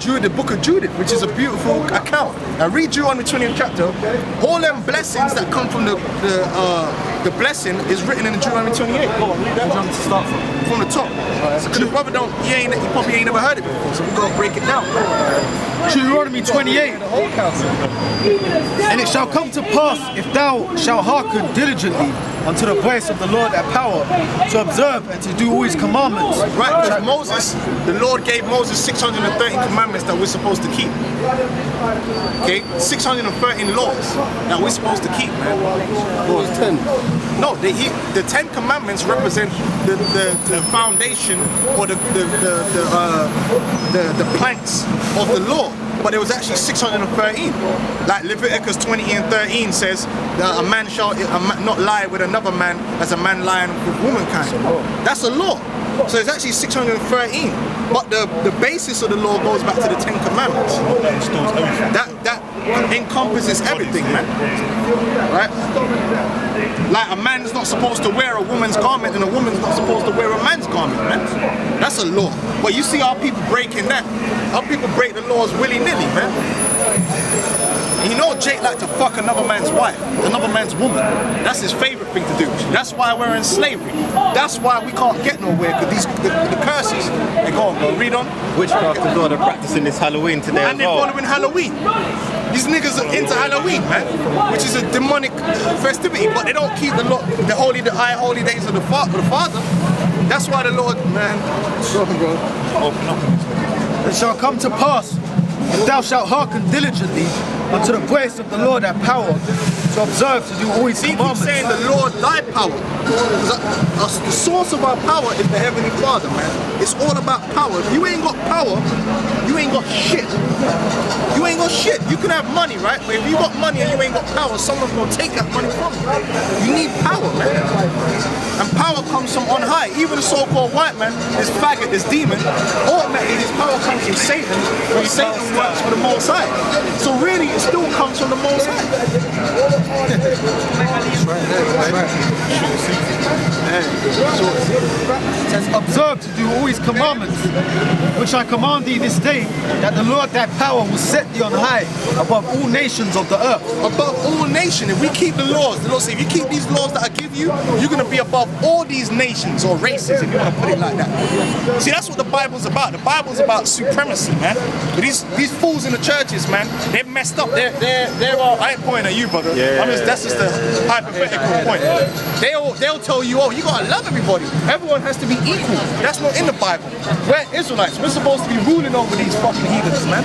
The book of Judith, which is a beautiful account. Now read Deuteronomy 20th chapter. All them blessings that come from the blessing is written in Deuteronomy 28. Go on, read that. To start from the top. Because the brother he probably ain't never heard it before, so we gotta break it down. Deuteronomy 28. And it shall come to pass, if thou shalt hearken diligently unto the voice of the Lord at power, to observe and to do all his commandments. Right, because Moses, the Lord gave Moses 613 commandments that we're supposed to keep. Okay, 613 laws that we're supposed to keep, man. Laws 10. No, the 10 commandments represent the foundation or the planks of the law. But there was actually 613. Like Leviticus 20 and 13 says that a man shall not lie with another man as a man lying with womankind. That's a law. So it's actually 613. But the basis of the law goes back to the 10 commandments. That encompasses everything, man. Right? Like a man's not supposed to wear a woman's garment and a woman's not supposed to wear a man's garment, man. That's a law. But you see our people breaking that. Our people break the laws willy-nilly, man. And you know Jake like to fuck another man's wife, another man's woman. That's his favorite thing to do. That's why we're in slavery. That's why we can't get nowhere, because the curses. They go on, bro. Read on. Witchcraft as well, they're practicing this Halloween today and as well. they're following Halloween. These niggas are into Halloween, man, which is a demonic festivity, but they don't keep the high holy days of the Father. That's why the Lord, man. Bro. Open up. It shall come to pass, if thou shalt hearken diligently unto the voice of the Lord at power, to observe to do all his commandments. Keep saying the Lord thy power. The source of our power is the Heavenly Father, man. It's all about power. If you ain't got power, you ain't got shit. You ain't got shit. You can have money, right? But if you got money and you ain't got power, someone's gonna take that money from you. You need power, man. And power comes from on high. Even the so-called white man, this faggot, this demon, ultimately his power comes from Satan, but Satan works for the Most High. So really, it still comes from the Most High. That's right. It says, observe to do all his commandments, which I command thee this day, that the Lord thy power will set thee on high above all nations of the earth. Above all nations. If we keep the laws, the Lord says, if you keep these laws that I give you, you're going to be above all these nations or races, if you want to put it like that. See, that's what the Bible's about. The Bible's about supremacy, man. But these fools in the churches, man, they've messed up. I ain't pointing at you, brother. That's just a hypothetical point. They'll tell you, oh, you gotta love everybody. Everyone has to be equal. That's not in the Bible. We're Israelites. We're supposed to be ruling over these fucking heathens, man.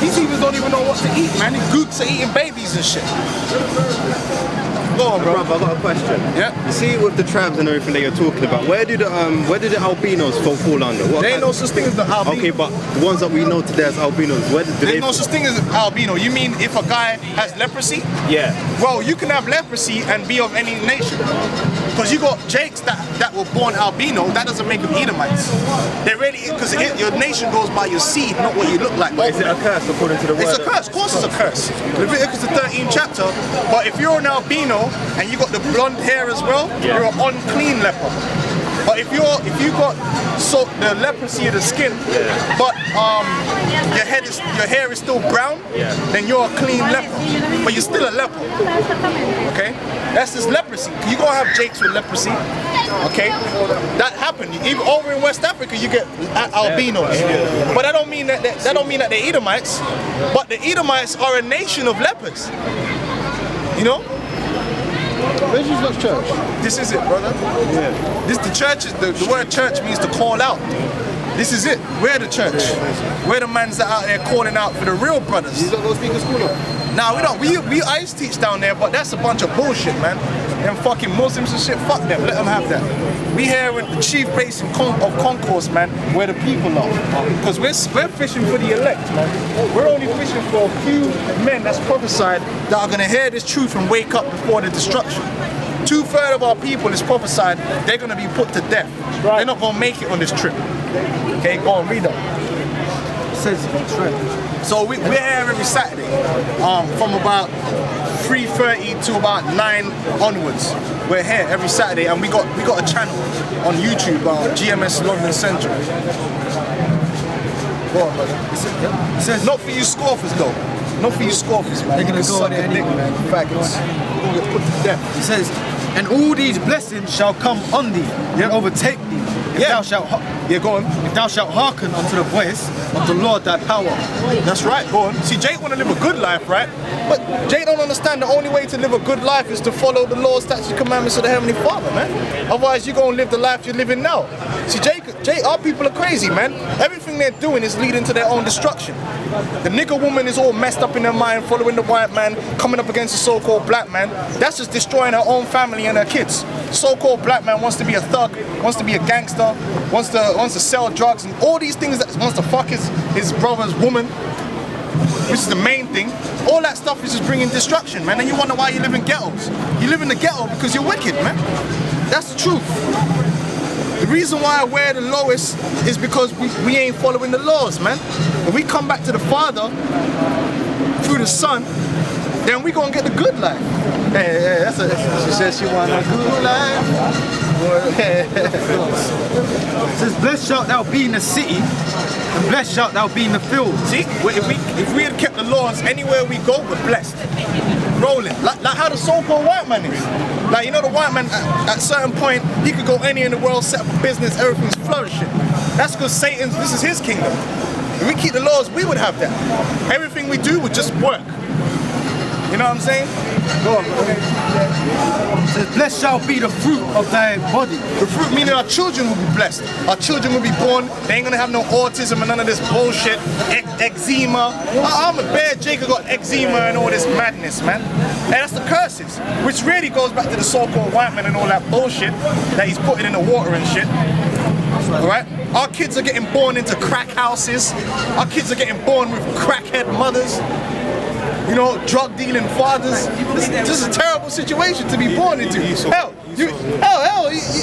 These heathens don't even know what to eat, man. These gooks are eating babies and shit. Go on, bro. I've got a question. Yeah. You see, with the tribes and everything that you're talking about, where do the albinos fall under? There ain't no such thing as the albino. Okay, but the ones that we know today as albinos, where do they? There's no such thing as albino. You mean if a guy has leprosy? Yeah. Well, you can have leprosy and be of any nation. Because you got Jakes that were born albino, that doesn't make them Edomites. They really, because your nation goes by your seed, not what you look like. But is it a curse according to the word? It's a curse, of course it's a curse. Leviticus the 13th chapter, but if you're an albino and you got the blonde hair as well, you're an unclean leper. But if you got the leprosy of the skin, but your hair is still brown, then you're a clean leper. But you're still a leper. Okay? That's just leprosy. You gonna have Jakes with leprosy. Okay? That happened. Even over in West Africa you get albinos. But that don't mean that they're Edomites. But the Edomites are a nation of lepers. You know? Where's this church? This is it, brother. Yeah. This the church. The word church means to call out. This is it. We're the church. We're the mans that are out there calling out for the real brothers. You don't go speak in school though? Nah, we don't. I used to teach down there, but that's a bunch of bullshit, man. Them fucking Muslims and shit, fuck them. Let them have that. We here in the chief basin of concourse, man, where the people are. Because we're fishing for the elect, man. We're only fishing for a few men that's prophesied that are gonna hear this truth and wake up before the destruction. 2/3 of our people is prophesied they're gonna be put to death. Right. They're not gonna make it on this trip. Okay, go on, read up. So we're here every Saturday, from about 3:30 to about 9 onwards. We're here every Saturday, and we got a channel on YouTube, GMS London Central. Go on, brother. It says, Not for you scoffers, though. Not for you scoffers, man. They're gonna You can go suck there a dick, anyway. man. Faggots. You're gonna get put to death. it says, and all these blessings shall come on thee and overtake thee if Yeah. thou shalt Yeah, go on. if thou shalt hearken unto the voice of the Lord thy power. That's right, go on. See, Jake want to live a good life, right? But Jake don't understand the only way to live a good life is to follow the laws, statutes, commandments of the Heavenly Father, man. Otherwise, you're going to live the life you're living now. See, Jake, our people are crazy, man. Everything they're doing is leading to their own destruction. The nigger woman is all messed up in her mind, following the white man, coming up against the so-called black man. That's just destroying her own family and her kids. So-called black man wants to be a thug, wants to be a gangster, wants to sell drugs and all these things, that wants to fuck his brother's woman, which is the main thing. All that stuff is just bringing destruction, man. And you wonder why you live in ghettos. You live in the ghetto because you're wicked, man. That's the truth. The reason why we're the lowest is because we ain't following the laws, man. If we come back to the Father through the Son, then we gonna get the good life. Hey, she says she want a good life. It says, blessed shalt thou be in the city, and blessed shalt thou be in the field. See, if we had kept the laws, anywhere we go, we're blessed. Rolling, like how the so-called white man is. Like, you know, the white man at a certain point, he could go anywhere in the world, set up a business, everything's flourishing. That's because this is his kingdom. If we keep the laws, we would have that. Everything we do would just work. You know what I'm saying? Go on, bro. It says, blessed shall be the fruit of thy body. The fruit meaning our children will be blessed. Our children will be born. They ain't gonna have no autism and none of this bullshit. Eczema. I'm a bad Jacob got eczema and all this madness, man. And that's the curses, which really goes back to the so-called white man and all that bullshit that he's putting in the water and shit. Alright? Our kids are getting born into crack houses. Our kids are getting born with crackhead mothers. You know, drug dealing fathers. This is a terrible situation to be born into. Hell,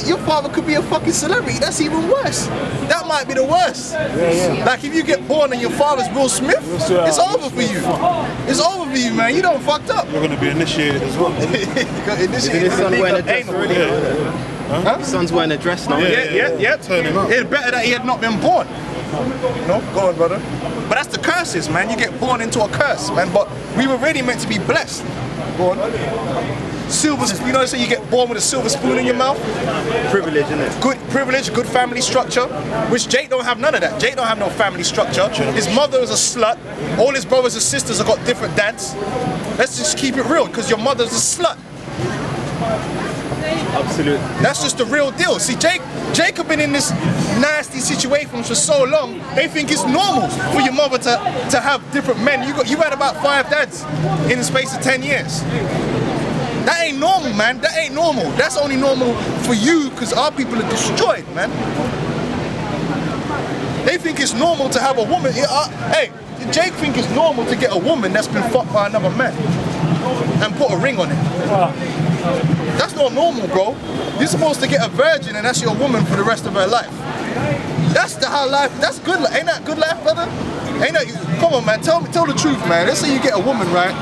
your father could be a fucking celebrity. That's even worse. That might be the worst. Like if you get born and your father's Will Smith, it's over for you. It's over for you, man. You done fucked up. You're going to be initiated as well. Initiated. His son wearing a dress already? Huh? His son's wearing a dress now. Yeah. Turn him up. It's better that he had not been born. No, go on, brother. But that's the curses, man. You get born into a curse, man. But we were really meant to be blessed. Go on. Silver spoon, you know, so you get born with a silver spoon in your mouth. Privilege, isn't it? Good privilege, good family structure, which Jake don't have none of that. Jake don't have no family structure. His mother is a slut. All his brothers and sisters have got different dads. Let's just keep it real, because your mother's a slut. Absolutely. That's just the real deal. See, Jacob been in this nasty situation for so long, they think it's normal for your mother to have different men. You had about 5 dads in the space of 10 years. That ain't normal, man. That ain't normal. That's only normal for you because our people are destroyed, man. They think it's normal to have a woman. Hey, Jake think it's normal to get a woman that's been fucked by another man and put a ring on it. That's not normal, bro. You're supposed to get a virgin and that's your woman for the rest of her life. That's how life, that's good. Ain't that good life, brother? Ain't that, come on, man, tell the truth, man. Let's say you get a woman, right?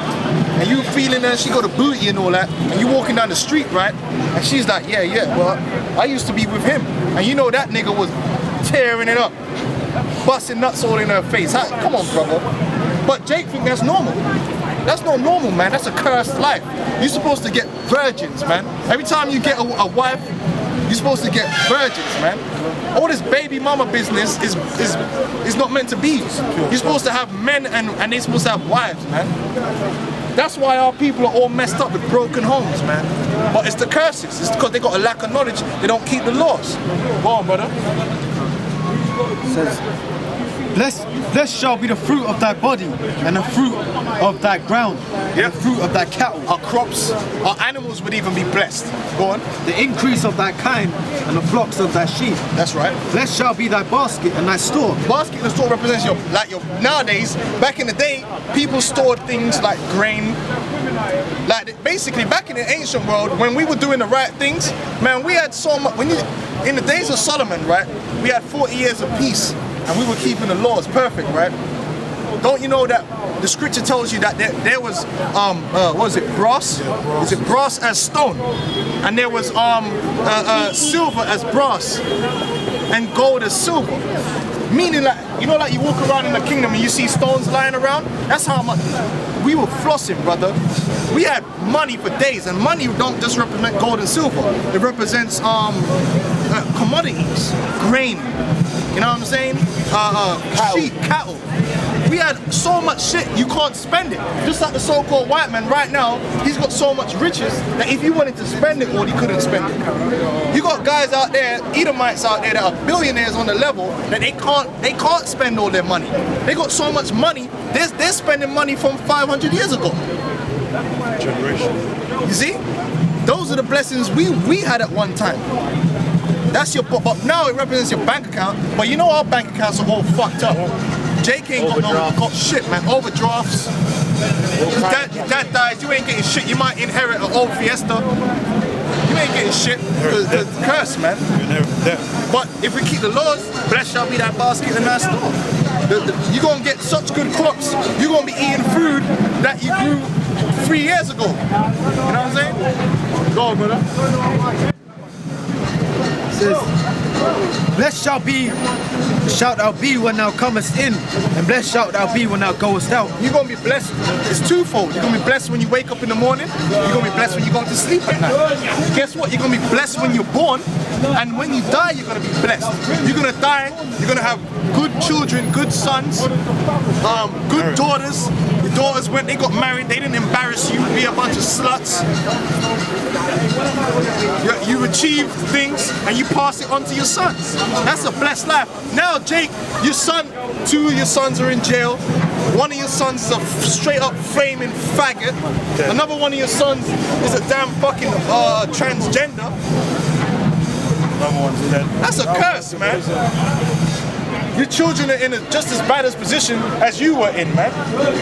And you feeling her, she got a booty and all that, and you walking down the street, right? And she's like, yeah, well, I used to be with him. And you know that nigga was tearing it up, busting nuts all in her face. Come on, brother. But Jake think that's normal. That's not normal, man. That's a cursed life. You're supposed to get virgins, man. Every time you get a wife, you're supposed to get virgins, man. All this baby mama business is not meant to be. You're supposed to have men and they're supposed to have wives, man. That's why our people are all messed up with broken homes, man. But it's the curses. It's because they got a lack of knowledge. They don't keep the laws. Go on, brother. It says, blessed shall be the fruit of thy body, and the fruit of thy ground, and the fruit of thy cattle. Our crops, our animals would even be blessed. Go on. The increase of thy kind, and the flocks of thy sheep. That's right. Blessed shall be thy basket and thy store. Basket in the store represents your nowadays, back in the day, people stored things like grain. Like basically back in the ancient world, when we were doing the right things, man, we had so much. In the days of Solomon, right, we had 40 years of peace and we were keeping the laws perfect, right? Don't you know that the scripture tells you that there was what was it, brass? Is it brass as stone? And there was silver as brass and gold as silver. Meaning like, you know, like you walk around in the kingdom and you see stones lying around? That's how much we were flossing, brother. We had money for days, and money don't just represent gold and silver. It represents commodities, grain, you know what I'm saying? Sheep, cattle. We had so much shit, you can't spend it. Just like the so-called white man right now, he's got so much riches that if he wanted to spend it all, he couldn't spend it. You got guys out there, Edomites out there that are billionaires on the level that they can't spend all their money. They got so much money, they're spending money from 500 years ago. Generation. You see? Those are the blessings we had at one time. That's your, but now it represents your bank account. But you know our bank accounts are all fucked up. Jake ain't got shit, man. Overdrafts. Your dad dies, you ain't getting shit. You might inherit an old Fiesta. You ain't getting shit. The curse, man. But if we keep the laws, blessed shall be that basket in that store. You're gonna get such good crops. You're gonna be eating food that you grew 3 years ago. You know what I'm saying? Go on, brother. Blessed shalt thou be when thou comest in, and blessed shalt thou be when thou goest out. You're gonna be blessed. It's twofold. You're gonna be blessed when you wake up in the morning. You're gonna be blessed when you go to sleep at night. Guess what? You're gonna be blessed when you're born, and when you die, you're gonna be blessed. You're gonna die. You're gonna have good children, good sons, good daughters. Your daughters, when they got married, they didn't embarrass you, be a bunch of sluts. You achieve things and you pass it on to your sons. That's a blessed life. Now, Jake, your son, 2 of your sons are in jail. One of your sons is a straight up flaming faggot. Another one of your sons is a damn fucking transgender. Another one's dead. That's a curse, man. Your children are in just as bad a position as you were in, man.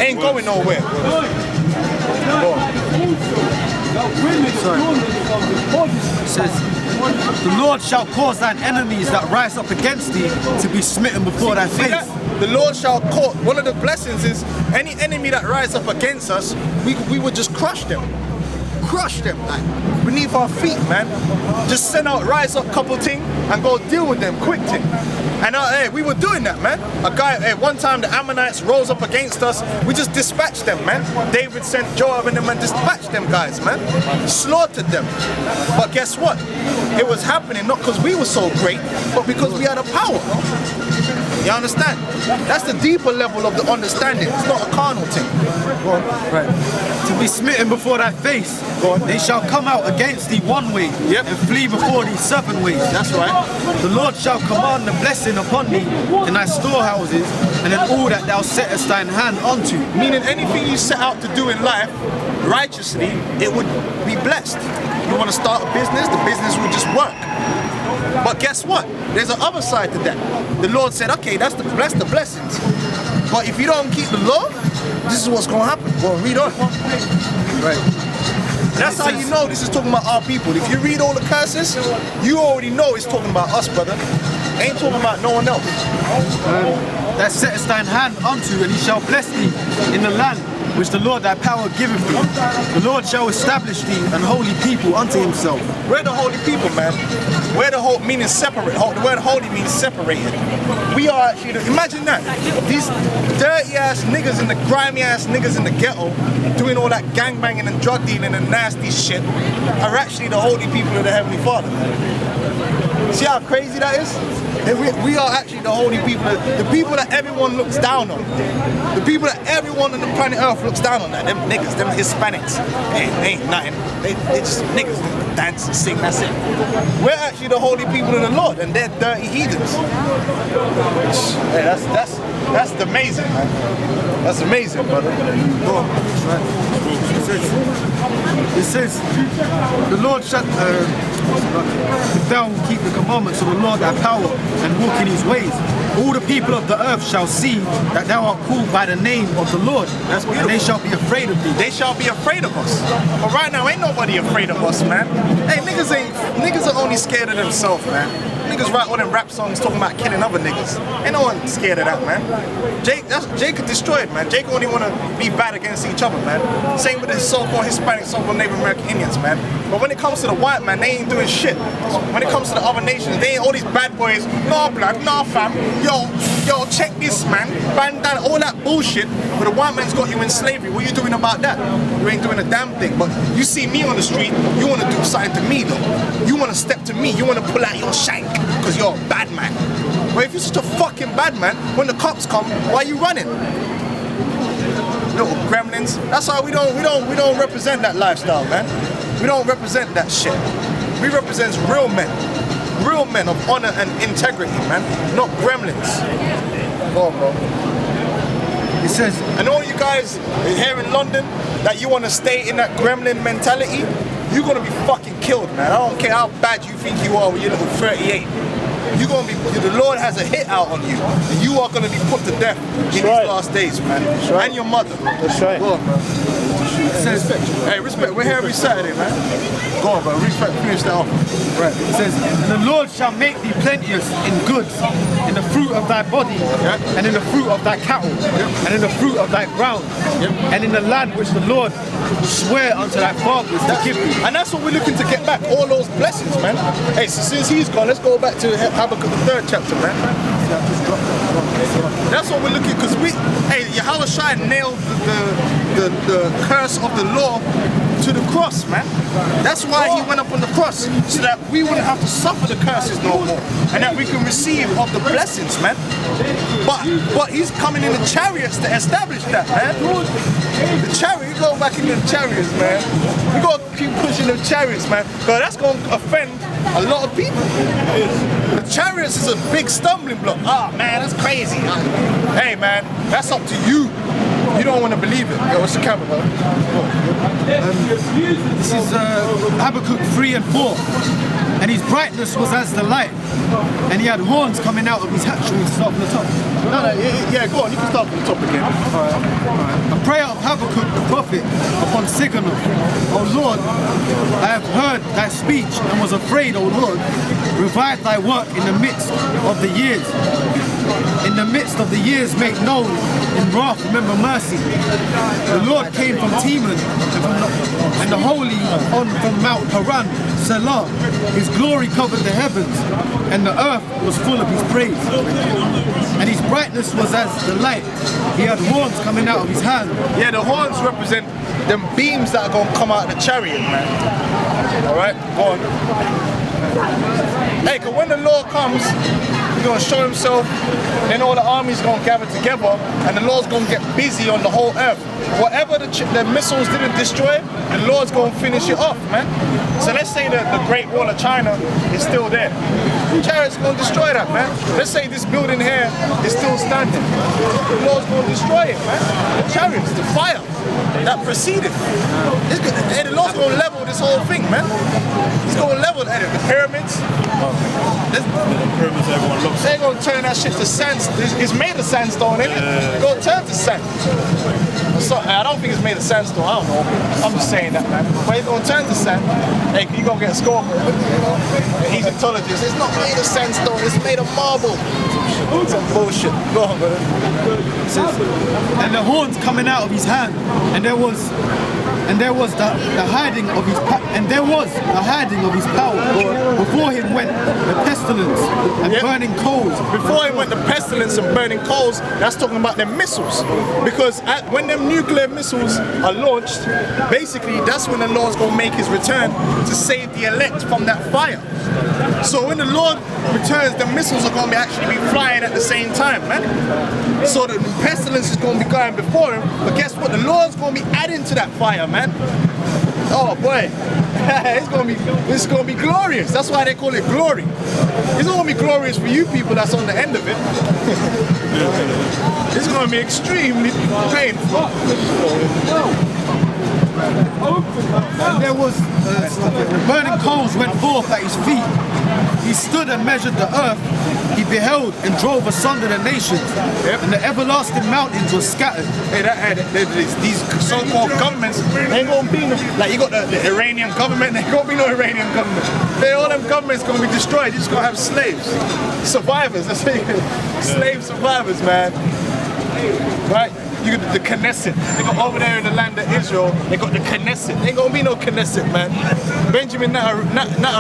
Ain't going nowhere. It says, the Lord shall cause thine enemies that rise up against thee to be smitten before thy face. The Lord shall cause, one of the blessings is any enemy that rise up against us, we would just crush them. Crush them, like, beneath our feet, man. Just send out, rise up couple thing and go deal with them, quick thing. And hey, we were doing that, man. A guy, one time the Ammonites rose up against us, we just dispatched them, man. David sent Joab and them and dispatched them guys, man. Slaughtered them. But guess what? It was happening not because we were so great, but because we had a power. You understand? That's the deeper level of the understanding. It's not a carnal thing. Go on. Right. To be smitten before thy face, they shall come out against thee one way, and flee before thee 7 ways. That's right. The Lord shall command the blessing upon thee in thy storehouses, and in all that thou settest thine hand unto. Meaning anything you set out to do in life, righteously, it would be blessed. You want to start a business, the business will just work. But guess what? There's an other side to that. The Lord said, okay, that's the blessings. But if you don't keep the law, this is what's going to happen. Well, read on. Right. That's how you know this is talking about our people. If you read all the curses, you already know it's talking about us, brother. Ain't talking about no one else. That settest thine hand unto, and he shall bless thee in the land which the Lord thy power giveth thee. The Lord shall establish thee an holy people unto himself. We're the holy people, man. We're the whole meaning separate. The word holy means separated. We are actually, imagine that. These dirty ass niggas and the grimy ass niggas in the ghetto doing all that gangbanging and drug dealing and nasty shit are actually the holy people of the Heavenly Father. See how crazy that is? We are actually the holy people, the people that everyone looks down on. The people that everyone on the planet Earth looks down on. That them niggas, them Hispanics, ain't nothing. They just niggas dance and sing, that's it. We're actually the holy people of the Lord, and they're dirty heathens. Hey, that's amazing, man. That's amazing, brother. It says, the Lord shall, if thou will keep the commandments of the Lord thy power and walk in his ways, all the people of the earth shall see that thou art called by the name of the Lord, and they shall be afraid of thee. They shall be afraid of us. But right now, ain't nobody afraid of us, man. Hey, niggas are only scared of themselves, man. Niggas write all them rap songs talking about killing other niggas. Ain't no one scared of that, man. Jake could destroy it, man. Jake only want to be bad against each other, man. Same with the so-called Hispanic, so-called Native American Indians, man. But when it comes to the white man, they ain't doing shit. When it comes to the other nations, they ain't all these bad boys. Nah, black, nah, fam. Yo, yo, check this, man. Ban down all that bullshit, but the white man's got you in slavery. What are you doing about that? You ain't doing a damn thing. But you see me on the street, you want to do something to me, though. You want to step to me. You want to pull out your shank because you're a bad man. But if you're such a fucking bad man, when the cops come, why are you running? Little gremlins. That's why we don't represent that lifestyle, man. We don't represent that shit. We represent real men of honor and integrity, man, not gremlins. Go on, bro. It says, and all you guys here in London that you want to stay in that gremlin mentality, you're gonna be fucking killed, man. I don't care how bad you think you are with your little 38. You're gonna be. The Lord has a hit out on you, and you are gonna be put to death in these last days, man. Right. And your mother. That's right. Go on, man. It says, hey, respect. We're here every Saturday, man. Go on, bro. Finish that off. right, it says, and the Lord shall make thee plenteous in goods, in the fruit of thy body, and in the fruit of thy cattle, and in the fruit of thy ground, and in the land which the Lord swear unto thy fathers to give thee. And that's what we're looking to get back, all those blessings, man. Hey, so since he's gone, let's go back to Habakkuk, the 3rd chapter, man. That's what we're looking, because Yahweh Shai nailed the curse of the law to the cross, man. That's why he went up on the cross, so that we wouldn't have to suffer the curses no more, and that we can receive of the blessings, man. But he's coming in the chariots to establish that, man. The chariot, you go back in the chariots, man. You gotta keep pushing the chariots, man, because that's gonna offend a lot of people. The chariots is a big stumbling block. Ah, man, that's crazy. Hey, man, that's up to you. You don't want to believe it. Yo, what's the camera, bro? This is Habakkuk 3 and 4. And his brightness was as the light, and he had horns coming out of his hatch. Shall we start from the top? Yeah, go on, you can start from the top again. A prayer of Habakkuk the prophet upon Sigonoth. O Lord, I have heard thy speech and was afraid, O Lord. Revive thy work in the midst of the years. In the midst of the years make known, in wrath remember mercy. The Lord came from Teman and the Holy on from Mount Paran, Selah. His glory covered the heavens, and the earth was full of his praise. And his brightness was as the light. He had horns coming out of his hand. Yeah, the horns represent them beams that are going to come out of the chariot, man. Alright, go on. Hey, because when the Lord comes, he's going to show himself, then all the armies going to gather together, and the Lord's going to get busy on the whole earth. Whatever the missiles didn't destroy, the Lord's going to finish it off, man. So let's say that the Great Wall of China is still there. The Chariots going to destroy that, man. Let's say this building here is still standing. The Lord's going to destroy it, man. The Chariots, the fire that preceded. The Lord's going to level this whole thing, man. He's going to level it. The pyramids. Pyramids everyone looks. They're going to turn that shit to sand. It's made of sandstone, isn't it? It's going to turn to sand. So, I don't think it's made of sandstone, I don't know. I'm just saying that, man. But it's going to turn to sand. Hey, you're going to get a score for it. Egyptologists, it's not made of sandstone, it's made of marble. Some bullshit. Go on, brother. And the horns coming out of his hand, and there was the hiding of his power. Before him went the pestilence and burning coals. Before him went the pestilence and burning coals. That's talking about them missiles, because when them nuclear missiles are launched, basically that's when the Lord's going to make his return to save the elect from that fire. So when the Lord returns, the missiles are going to actually be flying at the same time, man. So the pestilence is going to be going before him, but guess what? The Lord's going to be adding to that fire, man. Oh boy, it's going to be glorious. That's why they call it glory. It's not going to be glorious for you people that's on the end of it. It's going to be extremely painful. And there was the burning coals went forth at his feet. He stood and measured the earth. He beheld and drove asunder the nations, and the everlasting mountains were scattered. These so-called governments, they ain't gonna be no, like you got the Iranian government, there ain't gonna be no Iranian government. All them governments gonna be destroyed. You're just gonna have slaves, survivors. That's it. Slave survivors, man. Right? you got the Knesset. They got over there in the land of Israel, they got the Knesset. Ain't gonna be no Knesset, man. Benjamin, not a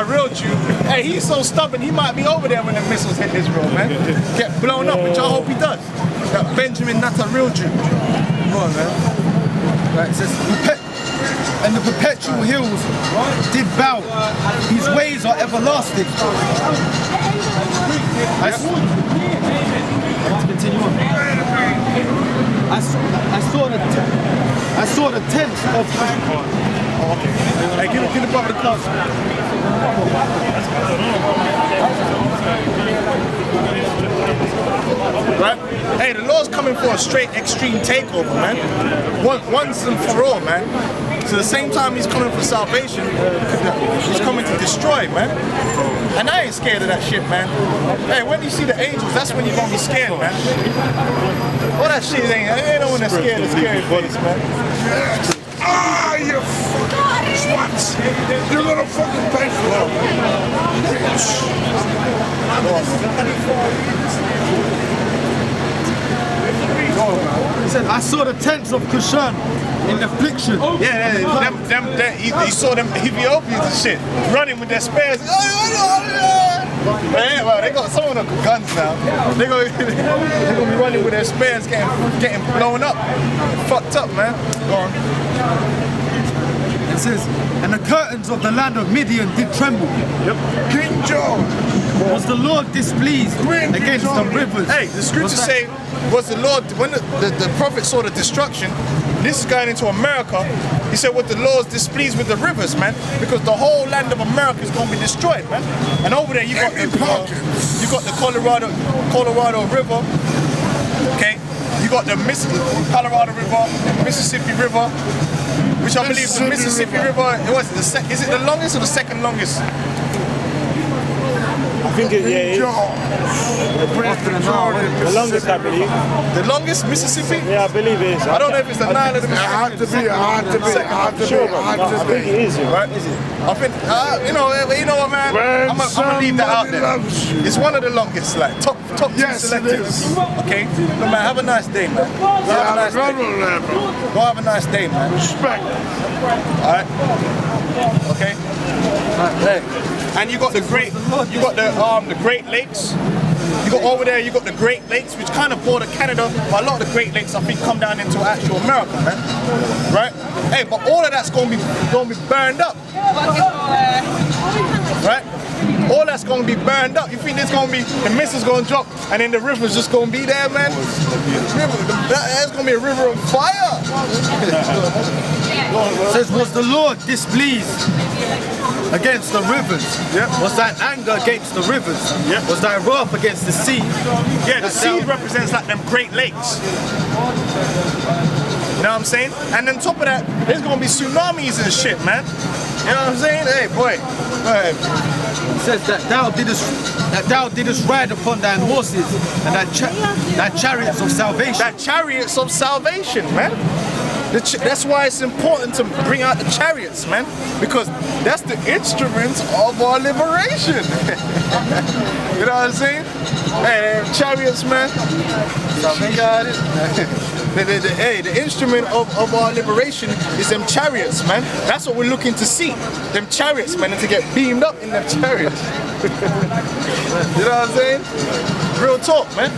real Jew. Hey, he's so stubborn, he might be over there when the missiles hit Israel, man. Get blown up, which I hope he does. That Benjamin, not a real Jew. Come on, man. Right, it says, and the perpetual hills did bow. His ways are everlasting. Let's continue on. I saw the tents of. Oh, okay. Hey, get the brother the class. Right? Hey, the Lord's coming for a straight extreme takeover, man. Once and for all, man. So at the same time he's coming for salvation, he's coming to destroy, man. And I ain't scared of that shit, man. Hey, when you see the angels, that's when you're gonna be scared, man. All that shit ain't no one that's scared of scary face, man. Ah, you fucking swats! You're gonna fucking pay for that. He said, I saw the tents of Cushan in affliction. Yeah, he saw them Ethiopians and shit running with their spears. Man, well, they got some of them guns now. They're gonna be running with their spears, getting blown up, fucked up, man. Go on. It says, and the curtains of the land of Midian did tremble. Yep. King John. Was the Lord displeased against the rivers? Hey, the scriptures say, was the Lord, when the prophet saw the destruction, this is going into America, he said, what the Lord's displeased with the rivers, man, because the whole land of America is going to be destroyed, man. And over there you got the Colorado River, okay? You got the Colorado River, Mississippi River, which I believe the Mississippi River, is it the longest or the second longest? I think it, yeah, the longest, I believe. The longest Mississippi? Yeah, I believe it is. I don't know if it's the Nile or the Mississippi. It had to be. I think it is, right? Is it? I think, you know what, man? I'm gonna leave that out there. It's one of the longest, like top Yes, two selected. it is. Okay, but man, have a nice day, man. Go have a nice day. Go have a nice day, man. Respect. All right. Okay. Hey. And you got the Great Lakes. You got over there, you got the Great Lakes, which kind of border Canada, but a lot of the Great Lakes I think come down into actual America, man. Right? Hey, but all of that's gonna be burned up. Right? All that's gonna be burned up. You think there's gonna be the missiles gonna drop and then the river's just gonna be there, man? There's gonna be a river of fire. It says, was the Lord displeased against the rivers? Yep. Was thy anger against the rivers? Yep. Was thy wrath against the sea? Yeah, the sea represents like them Great Lakes. You know what I'm saying? And on top of that, there's gonna be tsunamis and shit, man. You know what I'm saying? Hey, boy. Go ahead. It says that thou didst ride upon thine horses and thy chariots of salvation. That chariots of salvation, man. That's why it's important to bring out the chariots, man, because that's the instruments of our liberation. You know what I'm saying? Hey, chariots, man. You got it. The instrument of our liberation is them chariots, man. That's what we're looking to see. Them chariots, man, and to get beamed up in them chariots. You know what I'm saying? Real talk, man.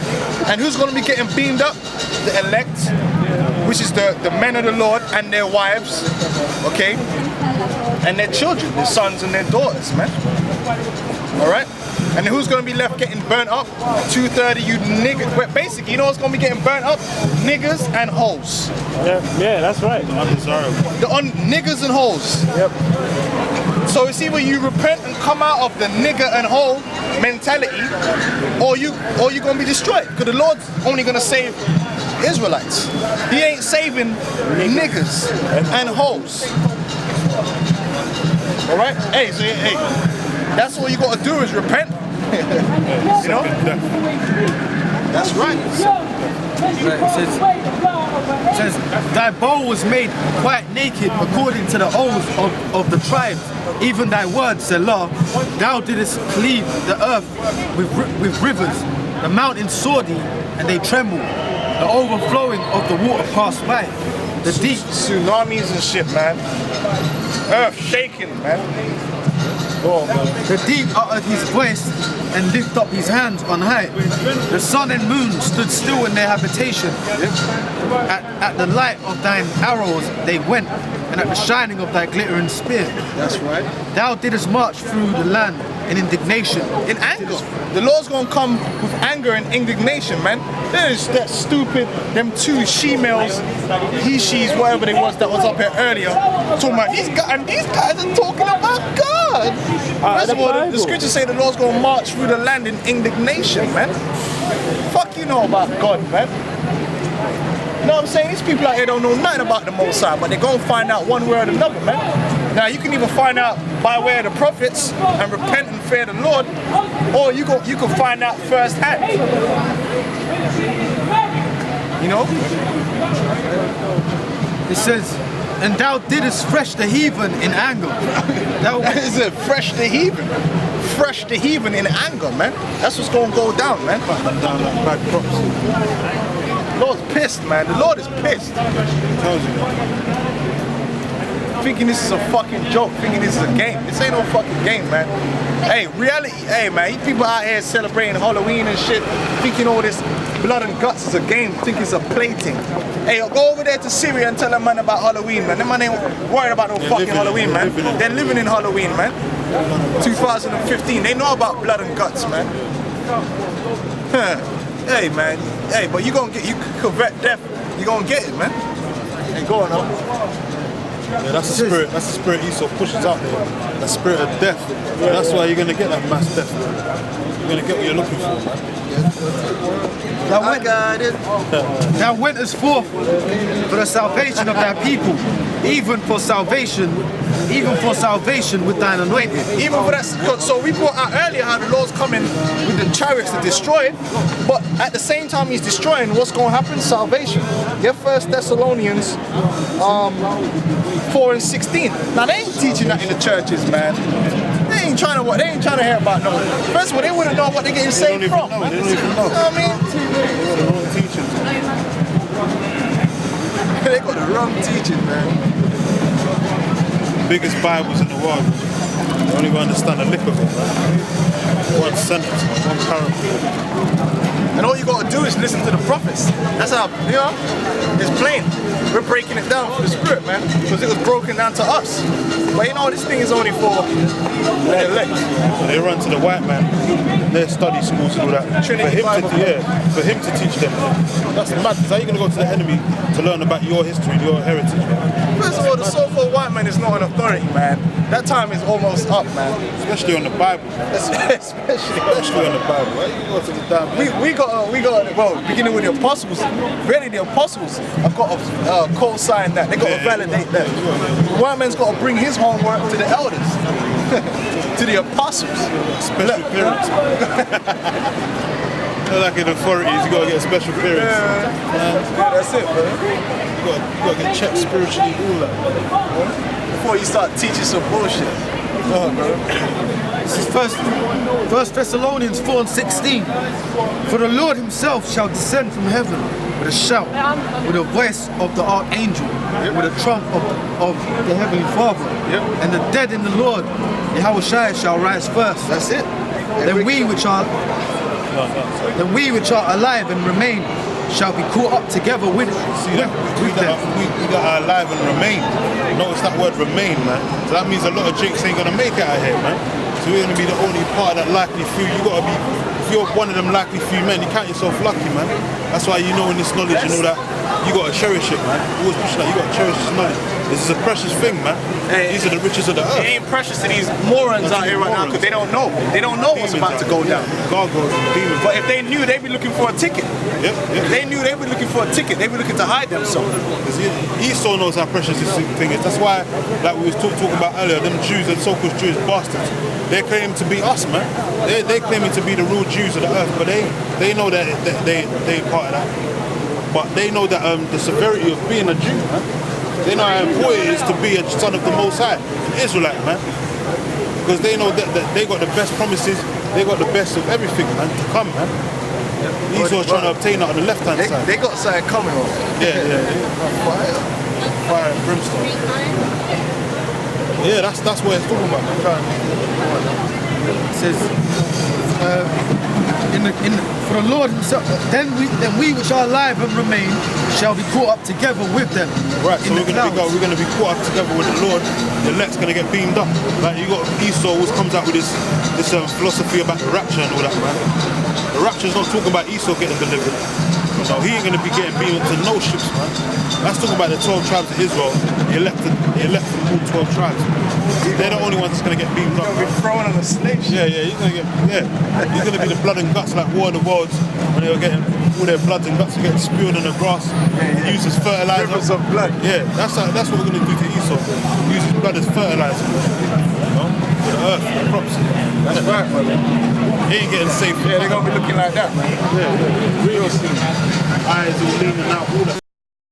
And who's going to be getting beamed up? The elect, which is the men of the Lord and their wives, okay? And their children, their sons and their daughters, man. All right? And who's going to be left getting burnt up? 230, you niggas. Basically, you know what's going to be getting burnt up? Niggas and hoes. Yeah, that's right. Niggas and hoes. Yep. So it's either you repent and come out of the nigger and hoe mentality, or you're going to be destroyed. Because the Lord's only going to save Israelites. He ain't saving niggas and hoes. All right? Hey, that's all you got to do is repent. You know? That's right. It says, thy bow was made quite naked according to the oaths of the tribes. Even thy words, Selah, thou didst cleave the earth with rivers. The mountains saw thee, and they trembled. The overflowing of the water passed by. The deep. Tsunamis and shit, man. Earth shaking, man. Oh, man. The deep uttered his voice and lifted up his hands on high. The sun and moon stood still in their habitation. At the light of thine arrows they went, and at the shining of thy glittering spear. That's right. Thou didst march through the land in indignation. In anger. The Lord's gonna come with anger and indignation, man. There's that stupid, them two she-males, he-she's, whatever they was that was up here earlier, talking about these guys are talking about God. First of all, the scriptures say the Lord's gonna march through the land in indignation, man. Fuck you know about God, man. You know what I'm saying? These people out here don't know nothing about the Most High, but they're gonna find out one way or another, man. Now you can either find out by way of the prophets and repent and fear the Lord, or you can find out firsthand. You know? It says, and thou didst thresh the heathen in anger. Is it fresh the heathen? Fresh the heathen in anger, man. That's what's gonna go down, man. Down like bad crops. The Lord's pissed, man. The Lord is pissed. Tells you. Thinking this is a fucking joke, thinking this is a game. This ain't no fucking game, man. Hey, reality, hey man, you people out here celebrating Halloween and shit, thinking all this blood and guts is a game, think it's a plaything. Hey, go over there to Syria and tell them man about Halloween, man. Them man ain't worried about no fucking Halloween, man. They're living in Halloween, man. 2015, they know about blood and guts, man. Huh. Hey man, hey, but you covet death, you gonna get it, man. Hey, go on up. Yeah, that's the spirit. That's the spirit Esau pushes out there. The spirit of death. Yeah, that's why you're gonna get that mass death. You're gonna get what you're looking for, man. Thou wentest forth for the salvation of thy people, even for salvation with thine anointed. Even for that, so we brought out earlier how the Lord's coming with the chariots to destroy it, but at the same time he's destroying, what's going to happen? Salvation. Get 1 Thessalonians 4 and 16. Now they ain't teaching that in the churches, man. They ain't trying to hear about no. First of all, they wouldn't know what they're getting saved from. They don't even know. You know what I mean? They're the wrong teachings. They got the wrong teaching, man. Biggest Bibles in the world. You don't even understand a lick of it, man. One sentence, one paragraph. And all you got to do is listen to the prophets. That's how, you know, it's plain. We're breaking it down for the spirit, man, because it was broken down to us. But you know, this thing is only for the elect. They run to the white man, their study schools and all that. Trinity Bible. For him to teach them. That's mad. How are you going to go to the enemy to learn about your history, your heritage, man? First of all, the so-called white man is not an authority, man. That time is almost up, man. Especially on the Bible. Especially on the Bible. Why you go to the damn we got, well, beginning with the apostles, really the apostles have got to co-sign that. They got to validate that. The white man's got to bring his homework to the elders, to the apostles. Special clearance. Like in authorities, you got to get a special clearance. Yeah, that's it, bro. You got to get checked spiritually, all that. Before you start teaching some bullshit. Oh, bro. This is 1 Thessalonians 4 and 16. For the Lord himself shall descend from heaven with a shout, with the voice of the archangel, with a trump of the heavenly Father. And the dead in the Lord, Yahushua, shall rise first. That's it. Then we which are alive and remain shall be caught up together with See that? We got alive and remain. Notice that word remain, man. So that means a lot of jinx ain't gonna make it out here, man. So we're gonna be the only part of that likely few. You gotta be, if you're one of them likely few men, you count yourself lucky, man. That's why you know in this knowledge and all that, you gotta cherish it, man. Always push that, you gotta cherish this knowledge. This is a precious thing, man. Hey, these are the riches of the earth. It ain't precious to these morons out here right now because they don't know. They don't know what's about to go down. Gargoyles and demons. But if they knew, they'd be looking for a ticket. Yep. If they knew, they'd be looking for a ticket. They'd be looking to hide themselves. Esau knows how precious this thing is. That's why, like we was talking about earlier, them Jews and so-called Jewish bastards, they're claiming to be us, man. They're claiming to be the real Jews of the earth, but they know that they ain't part of that. But they know that the severity of being a Jew, man. They know how important it is to be a son of the Most High, an Israelite, man. Because they know that they got the best promises, they got the best of everything, man, to come, man. Esau's trying to obtain that on the left-hand side. They got something coming on. Yeah. Fire and brimstone. Yeah, that's what it's talking about, man. It says, for the Lord himself, then we which are alive and remain shall be caught up together with them. Right, so we're gonna be caught up together with the Lord. The elect's gonna get beamed up. Like you got Esau, who comes out with this philosophy about the rapture and all that, man. The rapture's not talking about Esau getting delivered. So he ain't gonna be getting beamed to no ships, man. That's talking about the 12 tribes of Israel. The elect from all 12 tribes. They're the only ones that's gonna get beamed up. He's gonna be thrown on a slave ship. Yeah, he's gonna be the blood and guts like War of the Worlds when they were getting all their blood and guts getting spewed on the grass. Used as fertilizer. Rivers of blood. Yeah, that's what we're gonna do to Esau. Use his blood as fertilizer. You know, for the earth, the crops. That's right, man. He ain't getting safe. Yeah, they're gonna be looking like that, man. Real soon. Eyes all leaning out, all that.